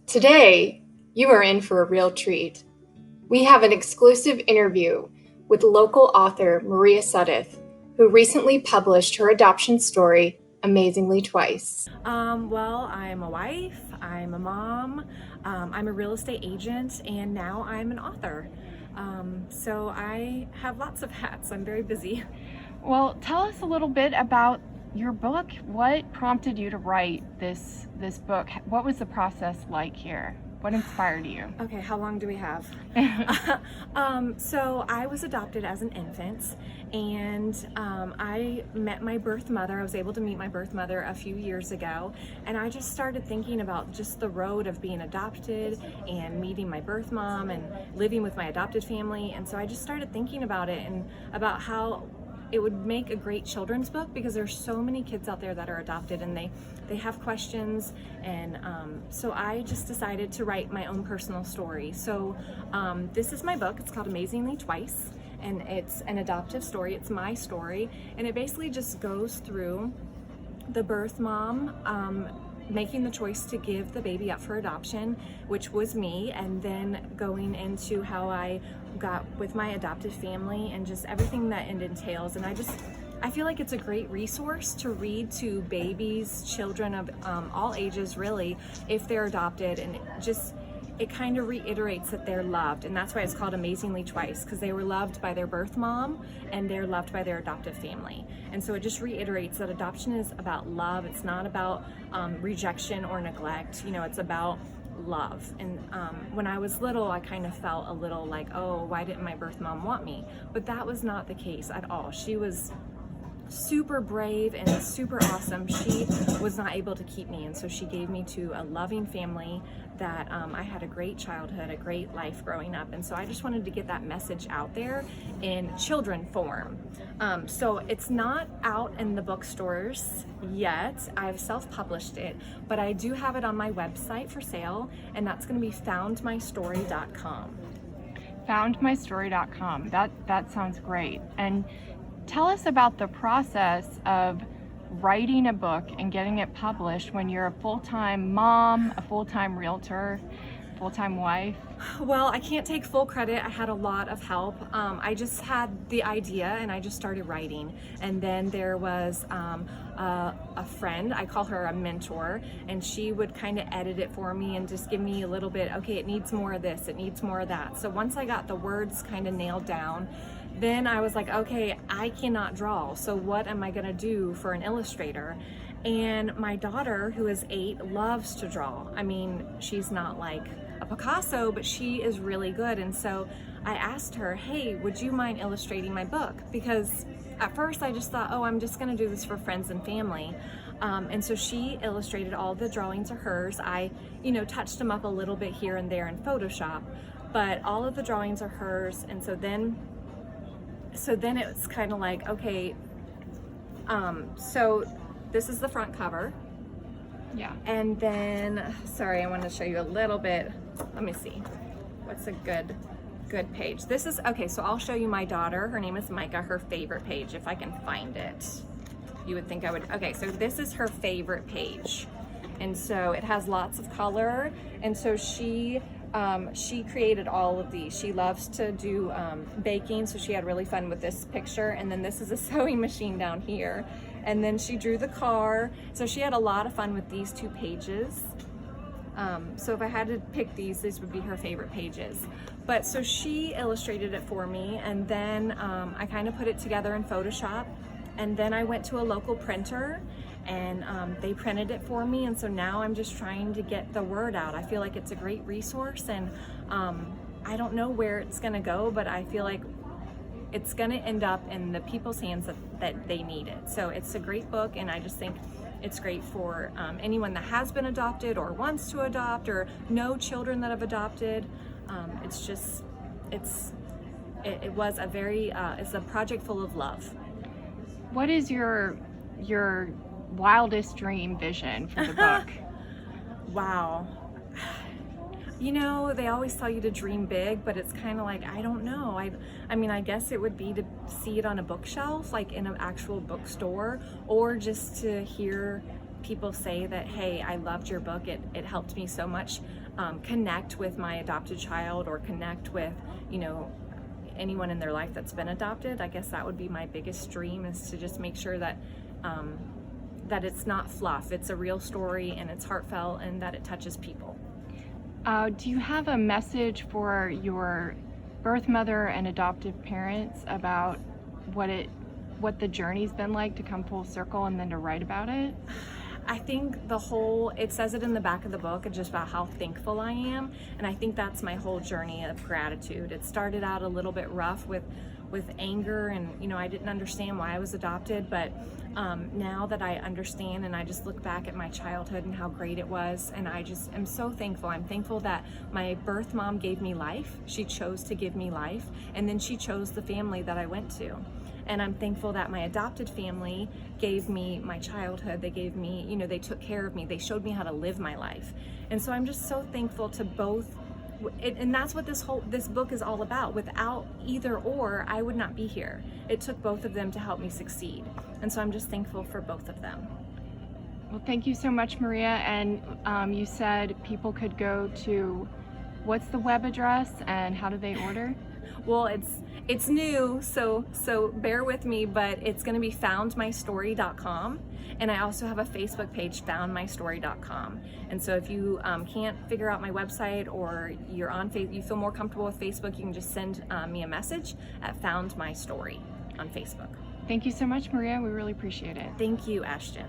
Today, you are in for a real treat. We have an exclusive interview with local author Maria Sudduth, who recently published her adoption story, Amazingly Twice. Well, I'm a wife, I'm a mom, I'm a real estate agent, and now I'm an author. So I have lots of hats. I'm very busy. Well, tell us a little bit about your book. What prompted you to write this book? What was the process like here? What inspired you? Okay, how long do we have? So I was adopted as an infant, and I met my birth mother. I was able to meet my birth mother a few years ago, and I just started thinking about just the road of being adopted and meeting my birth mom and living with my adopted family. And so I just started thinking about it and about how it would make a great children's book, because there's so many kids out there that are adopted and they have questions, and so I just decided to write my own personal story. So this is my book. It's called Amazingly Twice, and it's an adoptive story. It's my story, and it basically just goes through the birth mom making the choice to give the baby up for adoption, which was me, and then going into how I got with my adopted family and just everything that it entails. And I feel like it's a great resource to read to babies, children of all ages really, if they're adopted, and it kind of reiterates that they're loved. And that's why it's called Amazingly Twice, because they were loved by their birth mom and they're loved by their adoptive family. And so it just reiterates that adoption is about love. It's not about rejection or neglect. You know, it's about love. And when I was little, I kind of felt a little like, oh, why didn't my birth mom want me? But that was not the case at all. She was super brave and super awesome. She was not able to keep me, and so she gave me to a loving family that I had a great childhood, a great life growing up. And so I just wanted to get that message out there in children form. So it's not out in the bookstores yet. I've self-published it, but I do have it on my website for sale, and that's going to be foundmystory.com. Foundmystory.com. That sounds great. And tell us about the process of writing a book and getting it published when you're a full-time mom, a full-time realtor, full-time wife. Well, I can't take full credit. I had a lot of help. I just had the idea and I just started writing. And then there was a friend, I call her a mentor, and she would kind of edit it for me and just give me a little bit, okay, it needs more of this, it needs more of that. So once I got the words kind of nailed down, then I was like, okay, I cannot draw. So what am I gonna do for an illustrator? And my daughter, who is 8, loves to draw. I mean, she's not like a Picasso, but she is really good. And so I asked her, hey, would you mind illustrating my book? Because at first I just thought, oh, I'm just gonna do this for friends and family. And so she illustrated. All the drawings are hers. I, touched them up a little bit here and there in Photoshop, but all of the drawings are hers. And so then it's kind of like, okay, so this is the front cover. Yeah. And then, sorry, I want to show you a little bit. Let me see. What's a good page? This is, okay, so I'll show you my daughter. Her name is Micah, her favorite page, if I can find it. You would think I would. Okay, so this is her favorite page. And so it has lots of color. And so she created all of these. She loves to do baking, so she had really fun with this picture. And then this is a sewing machine down here. And then she drew the car. So she had a lot of fun with these 2 pages. So if I had to pick these would be her favorite pages. But so she illustrated it for me, and then I kind of put it together in Photoshop. And then I went to a local printer, and they printed it for me. And so now I'm just trying to get the word out. I feel like it's a great resource, and I don't know where it's gonna go, but I feel like it's gonna end up in the people's hands that they need it. So it's a great book, and I just think it's great for anyone that has been adopted or wants to adopt or know children that have adopted. It was a very, it's a project full of love. What is your wildest dream vision for the book? Wow. They always tell you to dream big, but it's kind of like, I don't know. I mean, I guess it would be to see it on a bookshelf, like in an actual bookstore, or just to hear people say that, hey, I loved your book, it helped me so much. connect with my adopted child or connect with, anyone in their life that's been adopted. I guess that would be my biggest dream, is to just make sure that that it's not fluff, it's a real story and it's heartfelt and that it touches people. Do you have a message for your birth mother and adoptive parents about what the journey's been like to come full circle and then to write about it? I think it says it in the back of the book, and just about how thankful I am. And I think that's my whole journey of gratitude. It started out a little bit rough with anger, and I didn't understand why I was adopted, but now that I understand, and I just look back at my childhood and how great it was, and I just am so thankful. I'm thankful that my birth mom gave me life. She chose to give me life, and then she chose the family that I went to. And I'm thankful that my adopted family gave me my childhood. They gave me, they took care of me. They showed me how to live my life. And so I'm just so thankful to both. And that's what this book is all about. Without either or, I would not be here. It took both of them to help me succeed. And so I'm just thankful for both of them. Well, thank you so much, Maria. And you said people could go to, what's the web address and how do they order? Well, it's new, so bear with me, but it's going to be foundmystory.com, and I also have a Facebook page, foundmystory.com. And so if you can't figure out my website, or you're on you feel more comfortable with Facebook, you can just send me a message at foundmystory on Facebook. Thank you so much, Maria. We really appreciate it. Thank you, Ashton.